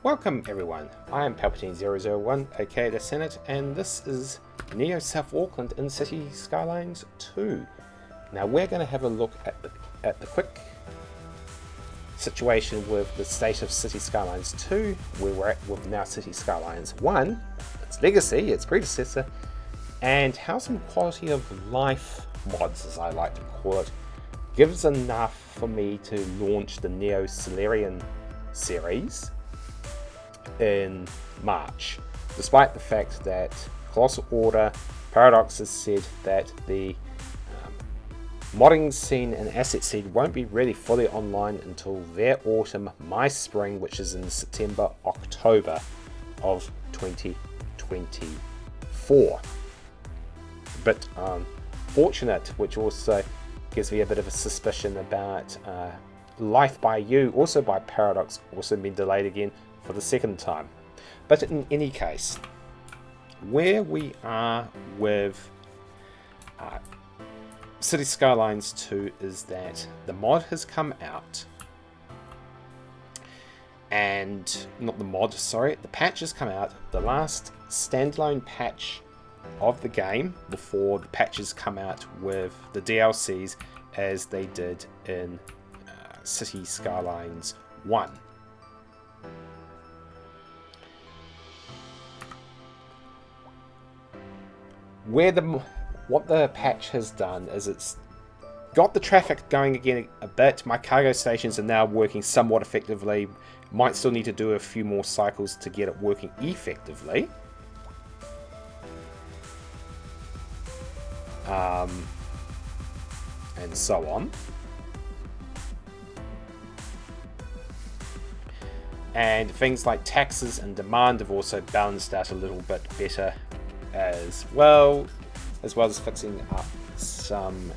Welcome everyone, I am Palpatine001, aka the Senate, and this is Neo South Auckland in Cities Skylines 2. Now we're going to have a look at the quick situation with the state of Cities Skylines 2, where we're at with now Cities Skylines 1, its legacy, its predecessor, and how some quality of life mods, as I like to call it, gives enough for me to launch the Neo Solarian series in March, despite the fact that Colossal Order Paradox has said that the modding scene and asset scene won't be really fully online until their autumn, my spring, which is in September, October of 2024. But fortunate, which also gives me a bit of a suspicion about Life by You, also by Paradox, also been delayed again for the second time. But in any case, where we are with Cities Skylines 2 is that the mod has come out, and the patch has come out, the last standalone patch of the game before the patches come out with the DLCs as they did in Cities Skylines 1. What the patch has done is it's got the traffic going again a bit. My cargo stations are now working somewhat effectively. Might still need to do a few more cycles to get it working effectively. And so on. And things like taxes and demand have also balanced out a little bit better as well as fixing up some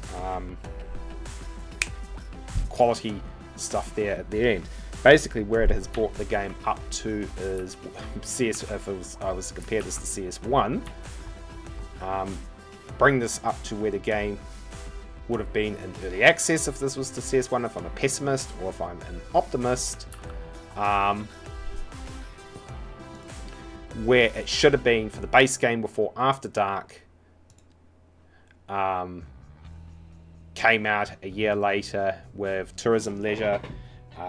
quality stuff there at the end. Basically, where it has brought the game up to is I was to compare this to CS1, bring this up to where the game would have been in early access if this was to CS1, if I'm a pessimist or if I'm an optimist, where it should have been for the base game before After Dark came out a year later with tourism, leisure,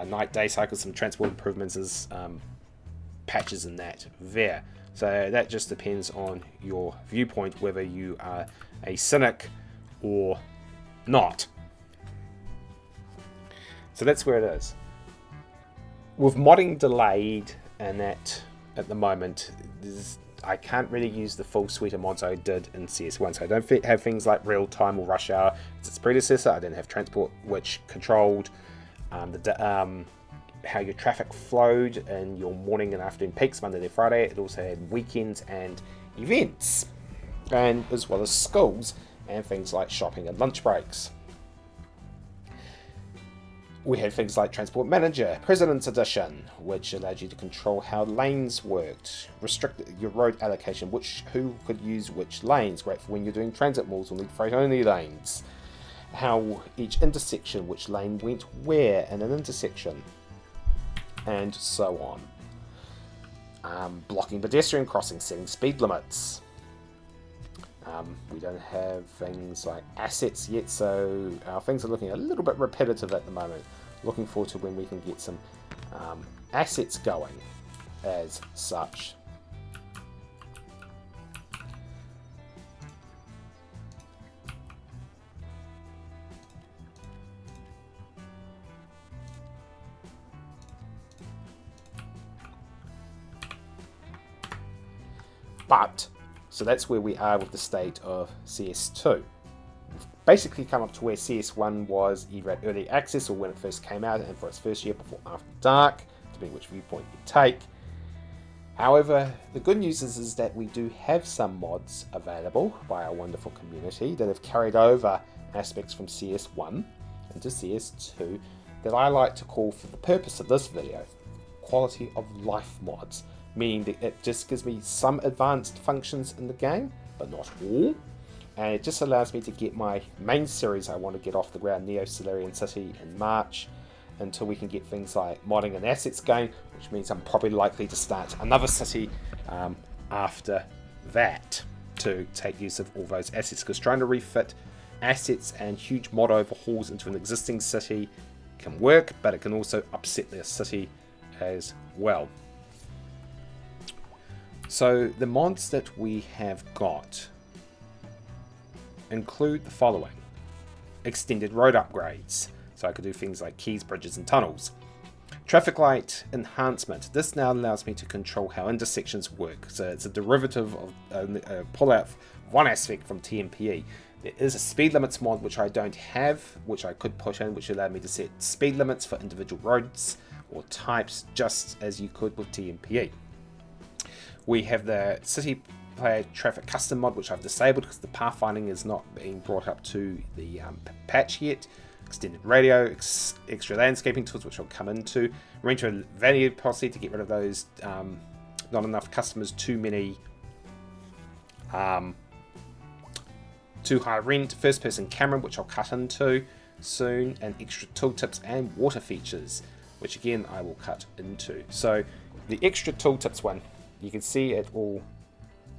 night day cycles, some transport improvements as patches in that there. So that just depends on your viewpoint, whether you are a cynic or not. So that's where it is. With modding delayed and that at the moment, I can't really use the full suite of mods I did in CS1. So I don't have things like real time or rush hour. It's its predecessor. I didn't have transport, which controlled how your traffic flowed in your morning and afternoon peaks, Monday to Friday. It also had weekends and events, and as well as schools and things like shopping and lunch breaks. We had things like Transport Manager, President's Edition, which allowed you to control how lanes worked, restrict your road allocation, who could use which lanes, great for when you're doing transit malls or need freight-only lanes, how each intersection, which lane went where in an intersection, and so on. Blocking pedestrian crossings, setting speed limits. We don't have things like assets yet, so things are looking a little bit repetitive at the moment. Looking forward to when we can get some assets going as such. So that's where we are with the state of CS2. We've basically come up to where CS1 was either at early access or when it first came out and for its first year before After Dark, depending which viewpoint you take. However, the good news is that we do have some mods available by our wonderful community that have carried over aspects from CS1 into CS2 that I like to call, for the purpose of this video, quality of life mods. Meaning that it just gives me some advanced functions in the game, but not all. And it just allows me to get my main series I want to get off the ground, Neo Solarian City, in March, until we can get things like modding and assets going, which means I'm probably likely to start another city after that to take use of all those assets, because trying to refit assets and huge mod overhauls into an existing city can work, but it can also upset the city as well. So the mods that we have got include the following: extended road upgrades, so I could do things like quays, bridges and tunnels. Traffic light enhancement. This now allows me to control how intersections work, so it's a derivative of pull out one aspect from TMPE. There is a speed limits mod which I don't have, which I could push in, which allowed me to set speed limits for individual roads or types, just as you could with TMPE. We have the city player traffic custom mod, which I've disabled because the pathfinding is not being brought up to the patch yet. Extended radio, extra landscaping tools, which I'll come into. Renter value policy to get rid of those not enough customers, too many too high rent. First person camera, which I'll cut into soon, and extra tooltips and water features, which again I will cut into. So the extra tooltips one, you can see it all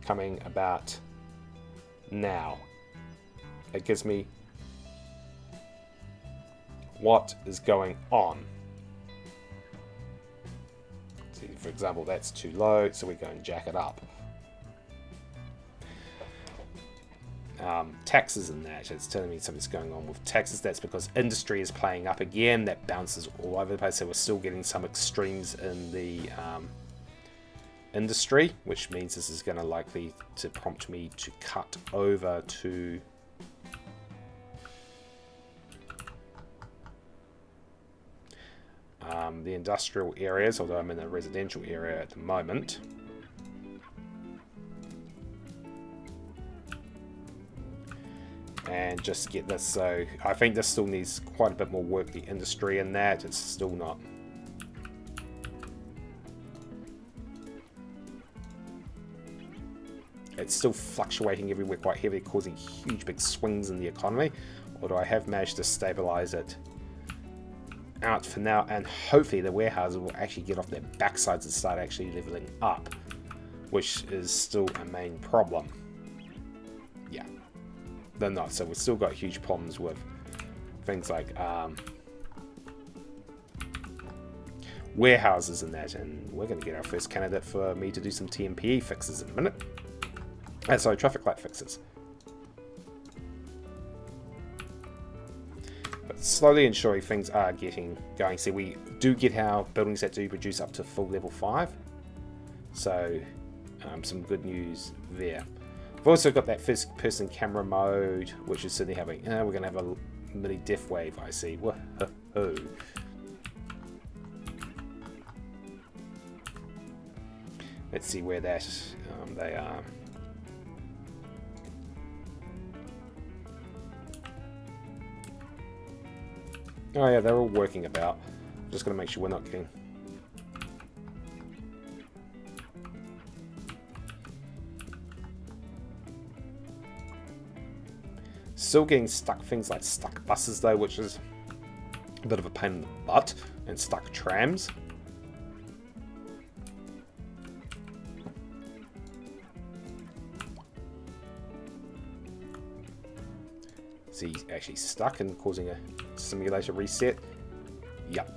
coming about now. It gives me what is going on. See, for example, that's too low, so we go and jack it up. Taxes and that, it's telling me something's going on with taxes. That's because industry is playing up again. That bounces all over the place, so we're still getting some extremes in the industry, which means this is going to likely to prompt me to cut over to the industrial areas, although I'm in a residential area at the moment. And just get this. So I think this still needs quite a bit more work, the industry in that. It's still not. It's still fluctuating everywhere quite heavily, causing huge big swings in the economy. Although I have managed to stabilize it out for now, and hopefully the warehouses will actually get off their backsides and start actually leveling up, which is still a main problem. Yeah, they're not. So we've still got huge problems with things like warehouses and that, and we're going to get our first candidate for me to do some TMPE fixes in a minute. Sorry, traffic light fixes. But slowly ensuring things are getting going. So we do get our buildings that do produce up to full level 5. So some good news there. We've also got that first person camera mode, which is certainly having, we're going to have a mini death wave, I see. Whoa. Let's see where that they are. Oh yeah, they're all working about. I'm just going to make sure we're not getting... Still getting stuck things like stuck buses though, which is a bit of a pain in the butt, and stuck trams. Is he actually stuck and causing a simulator reset? Yep.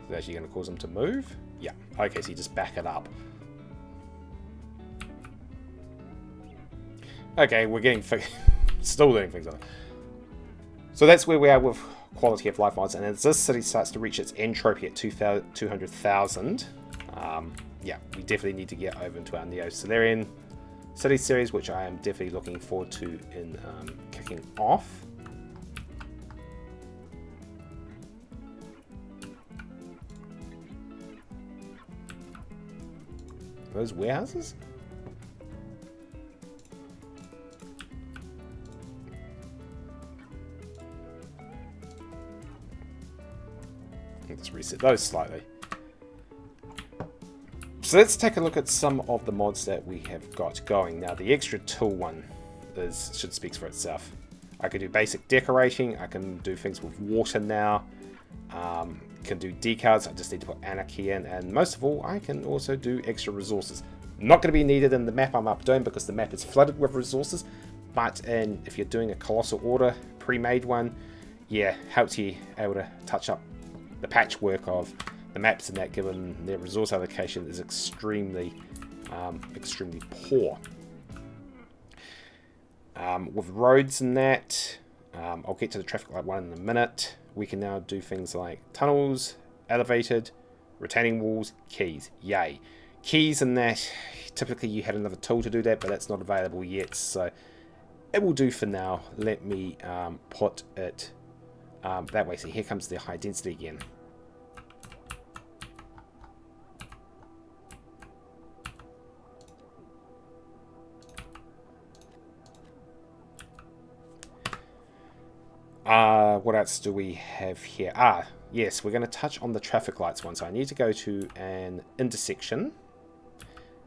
Is it actually going to cause them to move? Yeah. Okay, so you just back it up. Okay, we're getting still doing things like that. So that's where we are with quality of life mods, and as this city starts to reach its entropy at 200,000, yeah, we definitely need to get over into our Neo Solarian City series, which I am definitely looking forward to in kicking off. Those warehouses? Let's reset those slightly. So let's take a look at some of the mods that we have got going. Now the extra tool one should speak for itself. I can do basic decorating, I can do things with water now, can do decals, I just need to put anarchy in, and most of all I can also do extra resources. Not going to be needed in the map I'm up doing because the map is flooded with resources, but if you're doing a Colossal Order pre-made one, yeah, helps you able to touch up the patchwork of the maps, and that given their resource allocation is extremely poor. With roads and that, I'll get to the traffic light one in a minute. We can now do things like tunnels, elevated, retaining walls, keys. Yay. Keys and that, typically you had another tool to do that, but that's not available yet, so it will do for now. Let me put it that way. So here comes the high density again. What else do we have here? Yes, we're going to touch on the traffic lights one. So I need to go to an intersection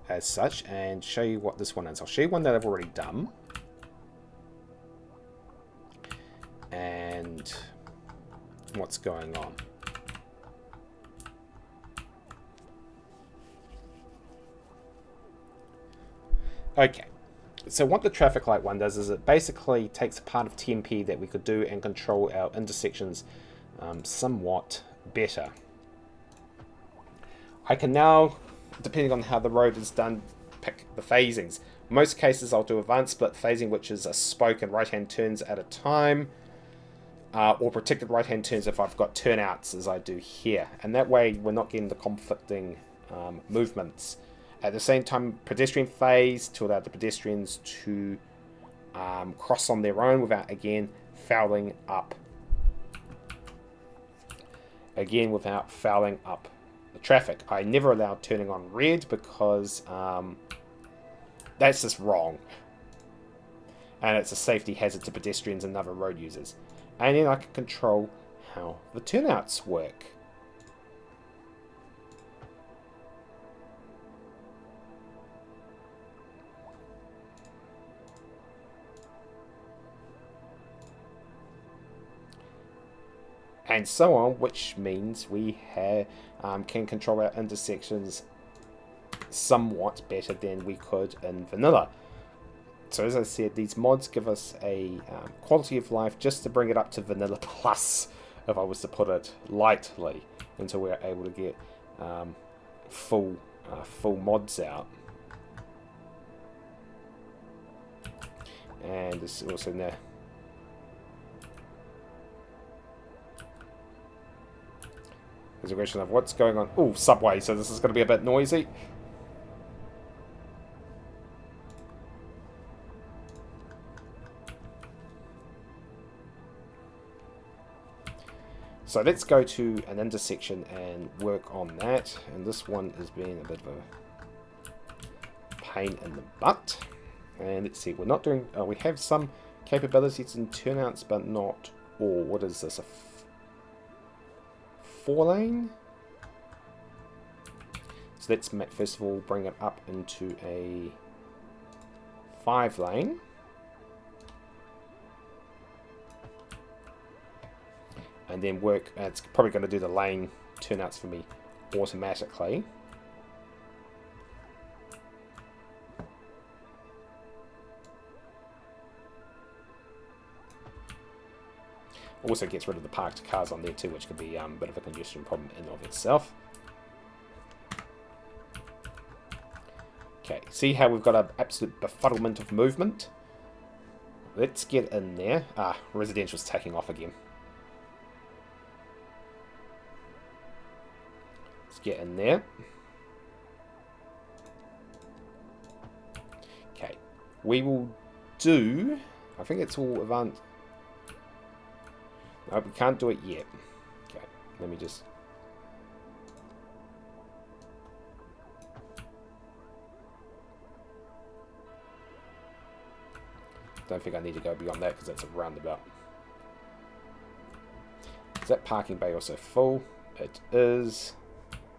as such and show you what this one is. I'll show you one that I've already done. And what's going on. Okay. So what the traffic light one does is it basically takes a part of TMP that we could do and control our intersections somewhat better. I can now, depending on how the road is done, pick the phasings. In most cases I'll do advanced split phasing, which is a spoke and right hand turns at a time, or protected right hand turns if I've got turnouts as I do here, and that way we're not getting the conflicting movements. At the same time, pedestrian phase to allow the pedestrians to cross on their own without, again, fouling up. Again, without fouling up the traffic. I never allow turning on red because that's just wrong. And it's a safety hazard to pedestrians and other road users. And then I can control how the turnouts work. And so on, which means we can control our intersections somewhat better than we could in vanilla. So as I said, these mods give us a quality of life just to bring it up to vanilla plus, if I was to put it lightly, until we're able to get full mods out. And this is also now. There's a question of what's going on. Oh, subway, so this is going to be a bit noisy. So let's go to an intersection and work on that. And this one is being a bit of a pain in the butt. And let's see, we're not doing... we have some capabilities in turnouts, but not all. What is this? A 4-lane? So let's first of all bring it up into a 5-lane. And then work, it's probably going to do the lane turnouts for me automatically. Also gets rid of the parked cars on there too, which could be a bit of a congestion problem in and of itself. Okay, see how we've got an absolute befuddlement of movement? Let's get in there. Residential's taking off again. Let's get in there. Okay, we will do... I think it's all advanced... No, we can't do it yet. Okay, let me just... Don't think I need to go beyond that because that's a roundabout. Is that parking bay also full? it is.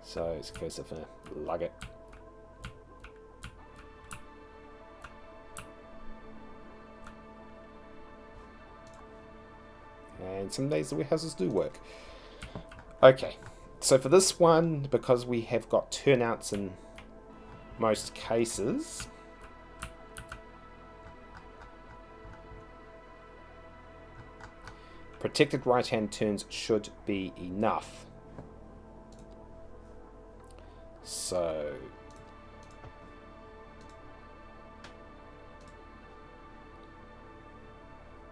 So it's a case of lug it. And some days the warehouses do work. Okay, so for this one, because we have got turnouts in most cases, protected right-hand turns should be enough. So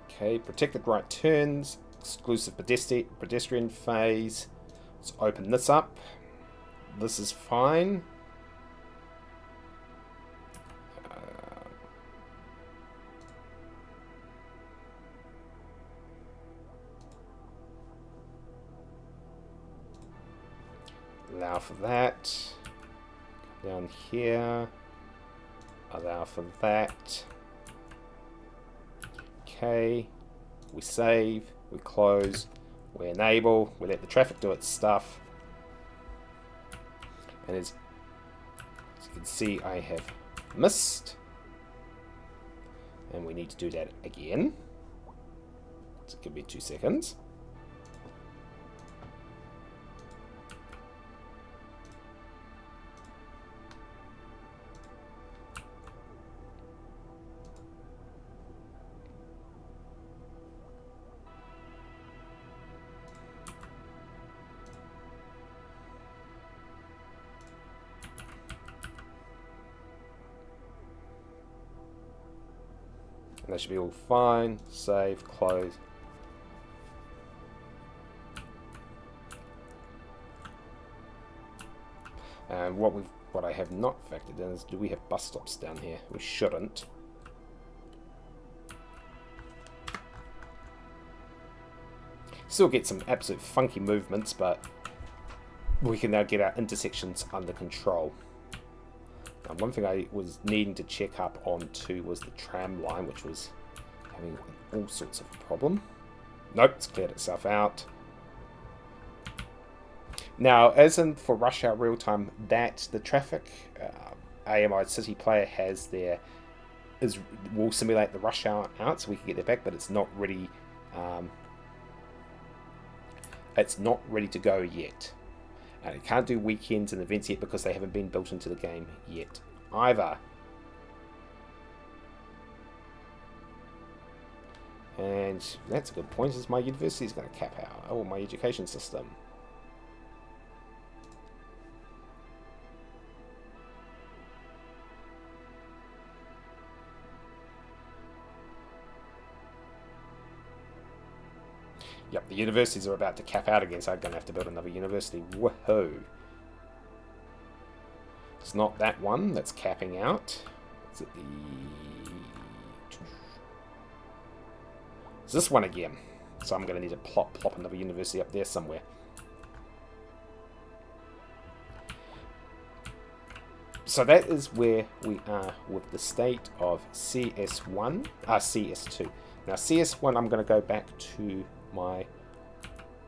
okay, protected right turns, exclusive pedestrian phase. Let's open this up. This is fine. Allow for that. Down here. Allow for that. Okay. We save. We close. We enable. We let the traffic do its stuff. And as you can see, I have missed. And we need to do that again. So give me 2 seconds. And that should be all fine. Save, close. And what I have not factored in is, do we have bus stops down here? We shouldn't. Still get some absolute funky movements, but we can now get our intersections under control. One thing I was needing to check up on too was the tram line, which was having all sorts of a problem. Nope, it's cleared itself out. Now, as in for rush hour real time, that the traffic AMI City Player has there will simulate the rush hour out, so we can get that back, but it's not ready. It's not ready to go yet. And it can't do weekends and events yet because they haven't been built into the game yet either. And that's a good point, is my university is going to cap out. Oh, my education system. Yep, the universities are about to cap out again, so I'm going to have to build another university. Woohoo! It's not that one that's capping out. Is it the... It's this one again. So I'm going to need to plop another university up there somewhere. So that is where we are with the state of CS1, CS2. Now CS1, I'm going to go back to my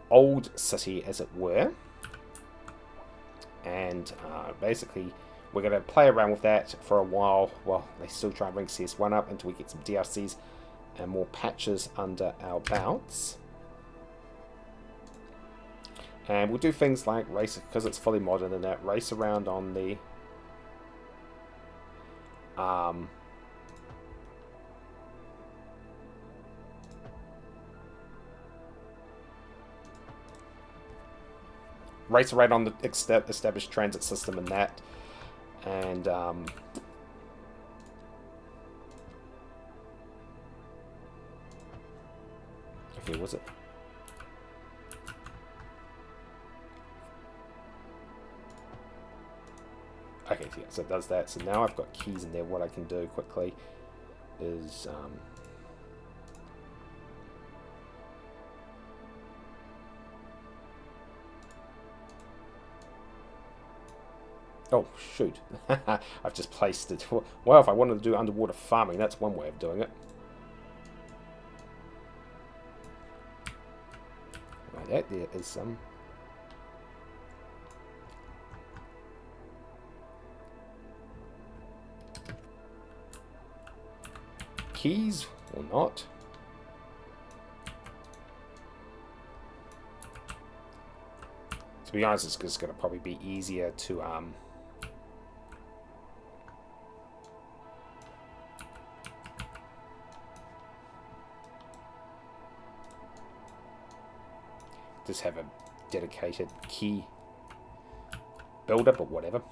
old city, as it were, and basically we're going to play around with that for a while they still try and rank CS1 up until we get some DLCs and more patches under our belts. And we'll do things like race, because it's fully modern, and that race around on the race around on the established transit system and that. And okay, was it? Okay, yeah, so it does that. So now I've got keys in there. What I can do quickly is oh, shoot. I've just placed it. Well, if I wanted to do underwater farming, that's one way of doing it. Right, there is some. keys or not. To be honest, it's just going to probably be easier to just have a dedicated key builder, but whatever.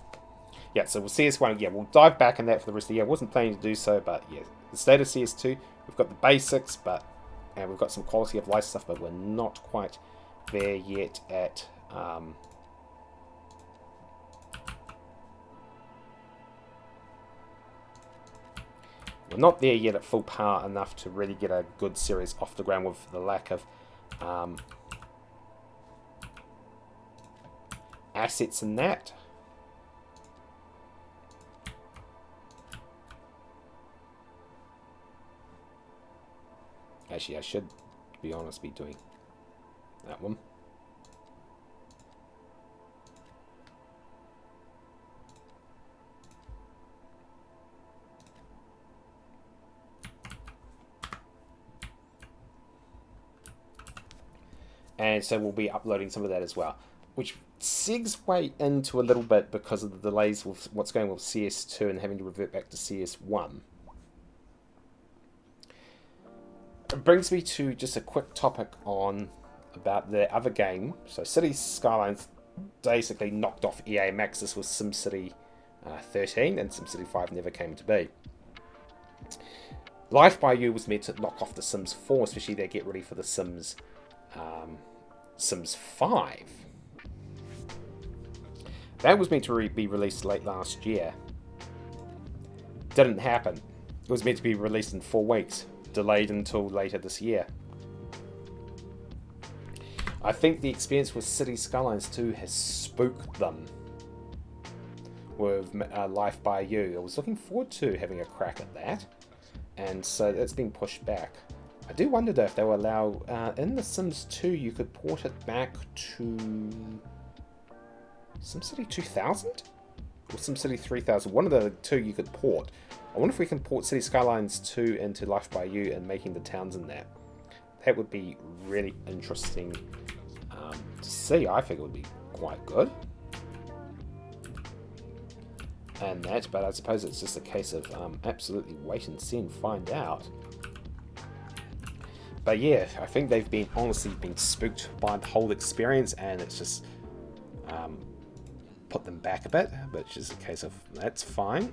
Yeah, so we'll CS1, yeah, we'll dive back in that for the rest of the year. I wasn't planning to do so, but yeah, the state of CS2, we've got the basics, and we've got some quality of life stuff, but we're not quite there yet at we're not there yet at full power enough to really get a good series off the ground with the lack of assets in that. Actually, I should, to be honest, be doing that one. And so we'll be uploading some of that as well, which segues into a little bit because of the delays with what's going on with CS2 and having to revert back to CS1. It brings me to just a quick topic on about the other game. So Cities Skylines basically knocked off EA Max. This was SimCity 13, and SimCity 5 never came to be. Life by You was meant to knock off the Sims 4, especially they get ready for the Sims 5. That was meant to be released late last year. Didn't happen. It was meant to be released in 4 weeks. Delayed until later this year. I think the experience with Cities Skylines 2 has spooked them with Life by You. I was looking forward to having a crack at that, and so that's been pushed back. I do wonder though if they will allow in the Sims 2 you could port it back to SimCity 2000 or SimCity 3000. One of the two you could port. I wonder if we can port Cities Skylines 2 into Life by You and making the towns in that. That would be really interesting to see. I think it would be quite good. And that, but I suppose it's just a case of absolutely wait and see and find out. But yeah, I think they've been honestly been spooked by the whole experience, and it's just put them back a bit, which is a case of that's fine.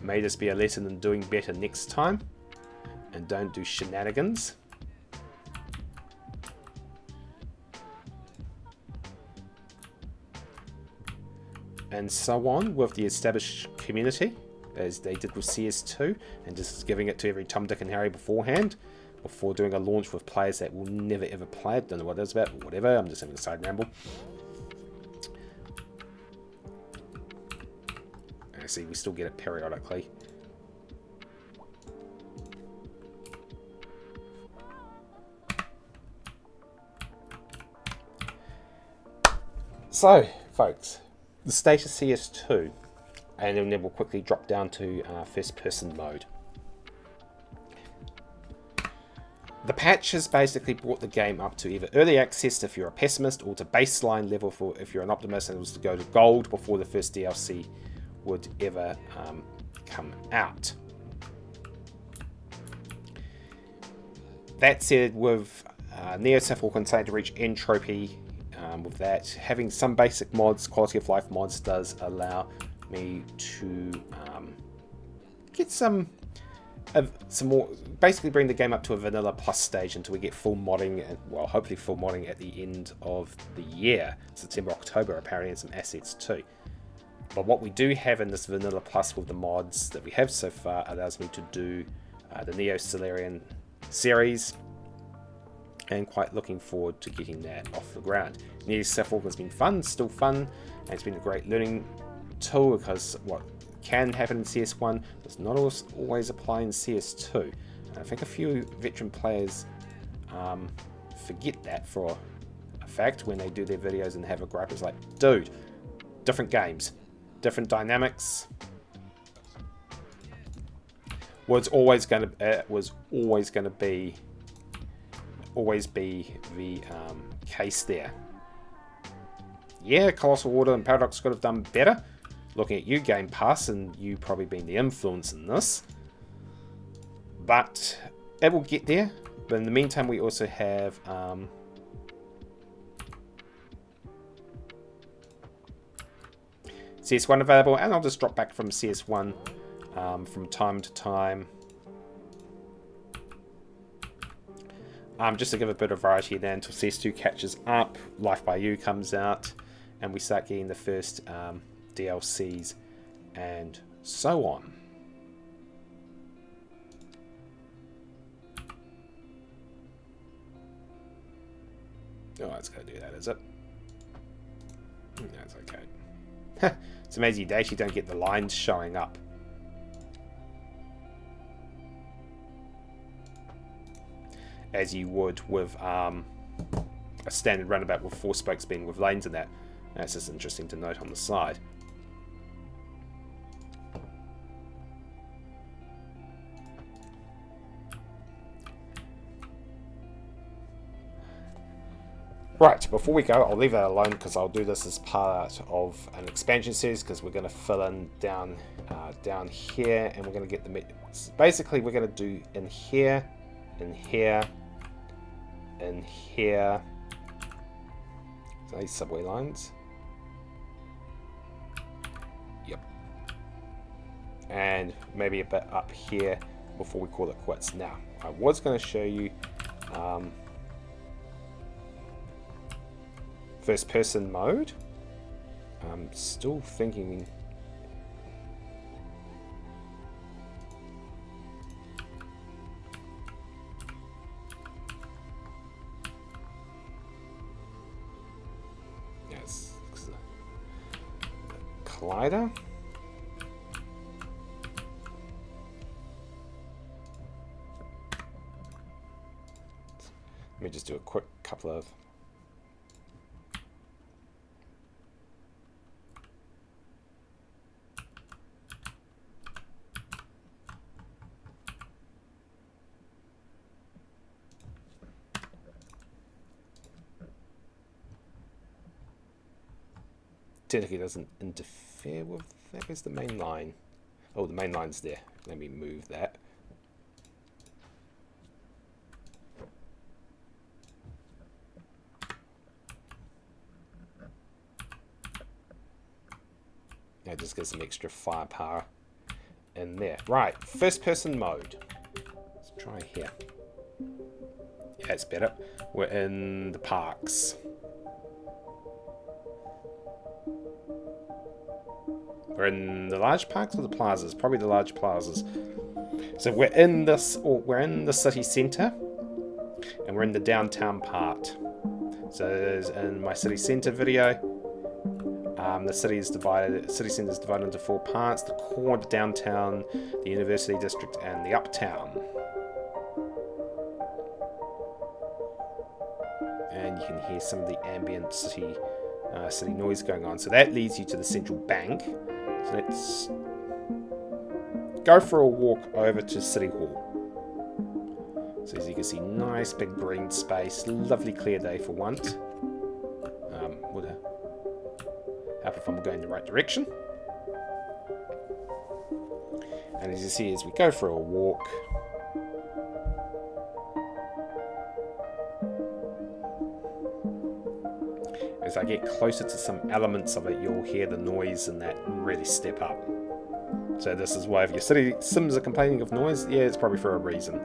May this be a lesson in doing better next time, and don't do shenanigans. And so on with the established community, as they did with CS2, and just giving it to every Tom, Dick and Harry beforehand, before doing a launch with players that will never ever play it. Don't know what that's about, but whatever, I'm just having a side ramble. See, we still get it periodically. So, folks, the state of CS2, and then we'll quickly drop down to first-person mode. The patch has basically brought the game up to either early access if you're a pessimist, or to baseline level for if you're an optimist, and it was to go to gold before the first DLC would ever come out. That said, with Neo South Auckland starting to reach entropy, with that, having some basic mods, quality of life mods, does allow me to get some more, basically bring the game up to a vanilla plus stage until we get full modding, and well, hopefully full modding at the end of the year, September, October, apparently, and some assets too. But what we do have in this vanilla plus with the mods that we have so far allows me to do the Neo Solarian series, and quite looking forward to getting that off the ground. Neo South Auckland's been fun, still fun, and it's been a great learning tool, because what can happen in CS1 does not always apply in CS2. And I think a few veteran players forget that for a fact when they do their videos and have a gripe. It's like, dude, different games. different dynamics. Was always going to be the case there. Yeah, Colossal Order and Paradox could have done better. Looking at you, Game Pass, and you probably been the influence in this. But it will get there. But in the meantime, we also have CS1 available, and I'll just drop back from CS1 from time to time. Just to give a bit of variety there until CS2 catches up, Life by You comes out, and we start getting the first DLCs and so on. Oh, it's going to do that, is it? That's okay. It's amazing you actually don't get the lines showing up. As you would with a standard runabout with 4 spokes being with lanes in that. That's just interesting to note on the side. Right, before we go, I'll leave that alone because I'll do this as part of an expansion series, because we're going to fill in down here, and we're going to get the... Basically, we're going to do in here, in here, in here. These subway lines. Yep. And maybe a bit up here before we call it quits. Now, I was going to show you first person mode. I'm still thinking. Yes, collider. Let me just do a quick couple of technically doesn't interfere with that. Where's the main line? Oh, the main line's there. Let me move that. That just gives some extra firepower in there. Right, first person mode. Let's try here. Yeah, it's better. We're in the parks. We're in the large parks or the plazas? Probably the large plazas. So we're in this, or we're in the city centre, and we're in the downtown part. So in my city centre video, the city is divided. City centre is divided into 4 parts: the core, the downtown, the university district, and the uptown. And you can hear some of the ambient city noise going on. So that leads you to the central bank. So let's go for a walk over to City Hall. So as you can see, nice big green space, lovely clear day for once. Would help if I'm going the right direction. And as you see, as we go for a walk, as I get closer to some elements of it, you'll hear the noise and that really step up. So this is why if your city sims are complaining of noise, yeah, it's probably for a reason.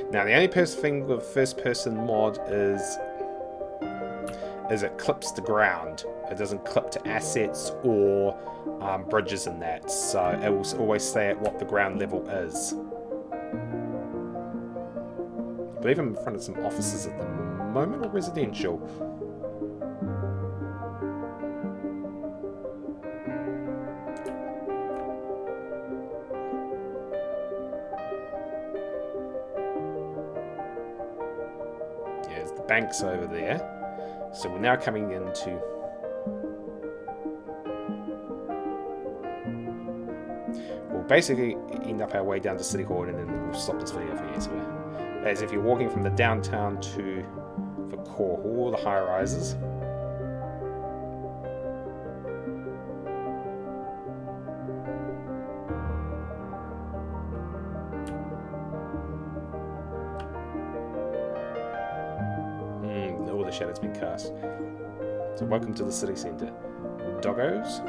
Now the only thing with first person mod is it clips the ground. It doesn't clip to assets or bridges and that, so it will always stay at what the ground level is. I believe I'm in front of some offices at the moment, or residential. Yeah, there's the banks over there. So we're now coming into we'll basically end up our way down to City Hall, and then we'll stop this video for here. So, as if you're walking from the downtown to the core hall, the high rises. All the shadows been cast. So welcome to the city centre. Doggos.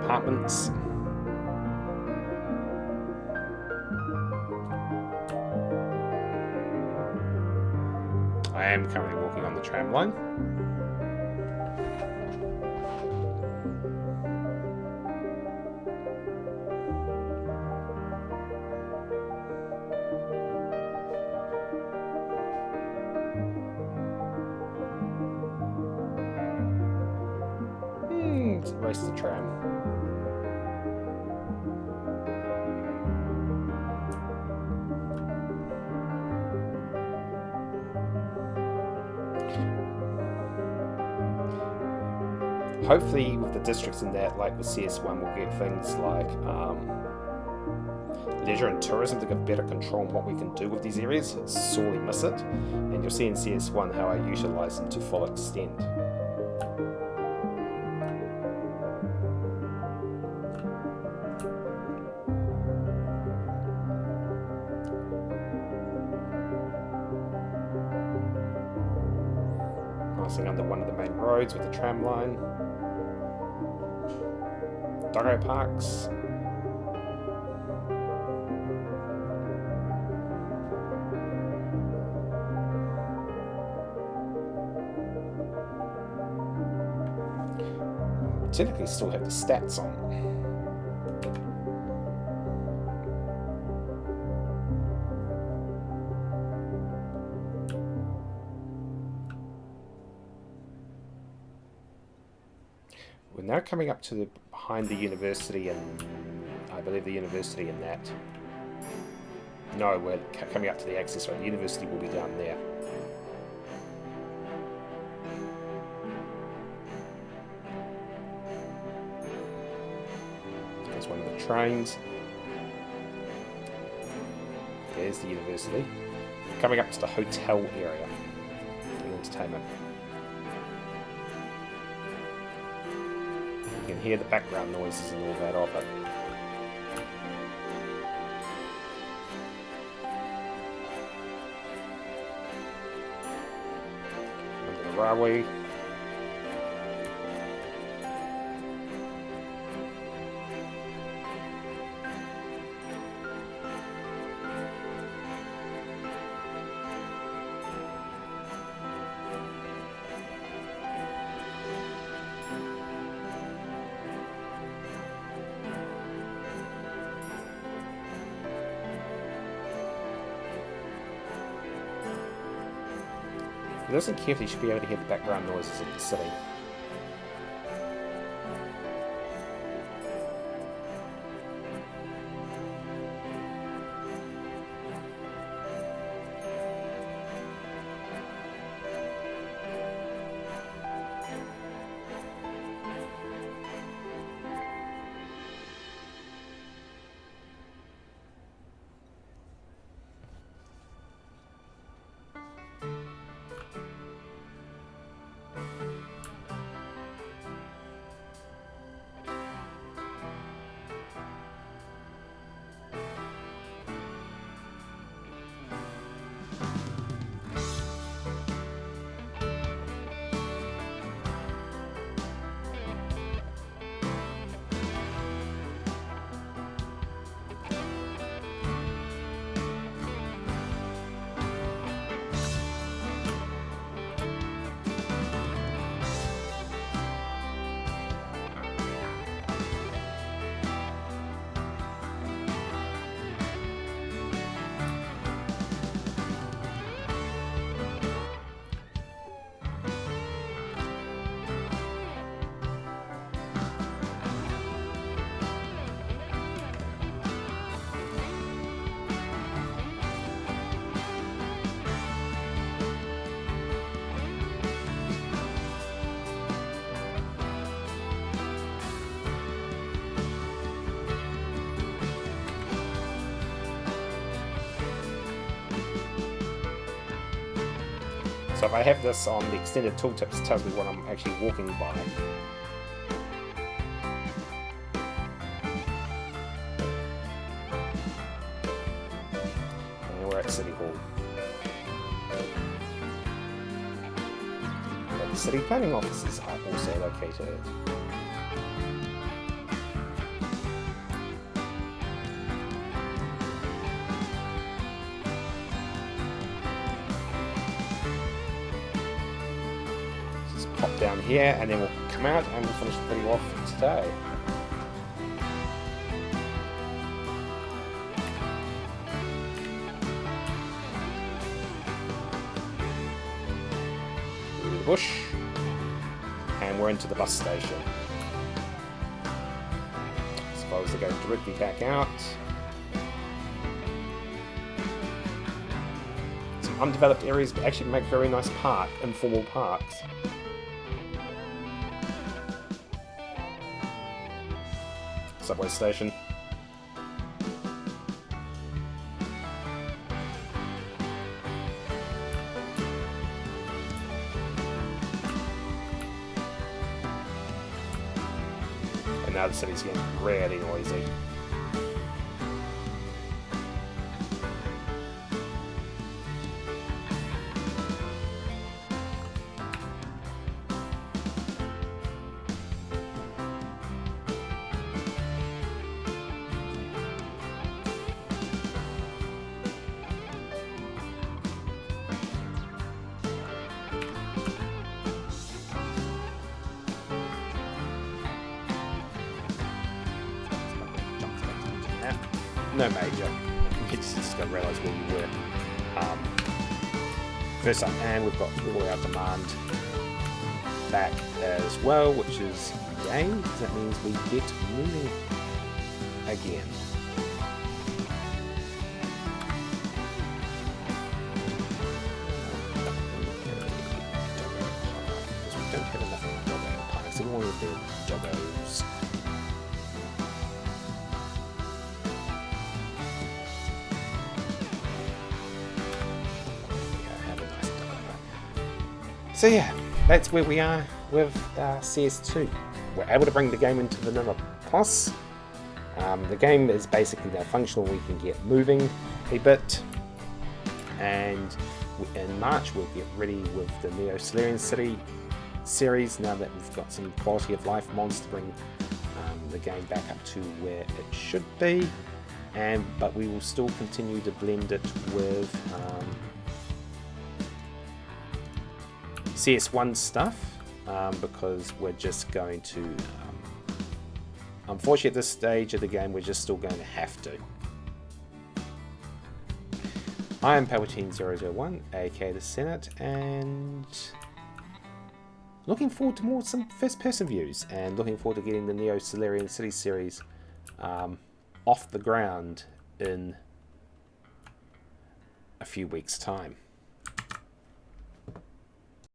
Apartments. I am currently walking on the tram line. Race the tram. Hopefully with the districts in that, like with CS1, we'll get things like leisure and tourism to give better control on what we can do with these areas. Sorely miss it. And you'll see in CS1 how I utilise them to full extent. Passing under one of the main roads with the tram line. Doggo parks. Technically still have the stats on. We're now coming up to behind the university, and I believe the university in that. No, we're coming up to the access road. The university will be down there. There's one of the trains. There's the university. Coming up to the hotel area and entertainment. You can hear the background noises and all that of it. Under the railway. If he doesn't care, he should be able to hear the background noises of the city. So if I have this on the extended tooltips, it tells me what I'm actually walking by. And we're at City Hall. But the city planning offices are also located. Pop down here and then we'll come out and we'll finish the video off for today. Through the bush and we're into the bus station. I suppose they go directly back out. Some undeveloped areas but actually make very nice informal parks. Subway station. And now the city's getting really noisy. No major. You just gotta realise where you were. First up, and we've got all our demand back as well, which is yay, because that means we get moving again. Because we don't have enough doggo parks. We want to do doggos. So yeah, that's where we are with CS2. We're able to bring the game into Vanilla Plus. The game is basically now functional. We can get moving a bit, and in March we'll get ready with the Neo Solarian City series. Now that we've got some quality of life mods to bring the game back up to where it should be, but we will still continue to blend it with CS1 stuff, because we're just going to, unfortunately at this stage of the game, we're just still going to have to. I am Palpatine001, aka the Senate, and looking forward to some first-person views, and looking forward to getting the Neo Solarian City series off the ground in a few weeks' time.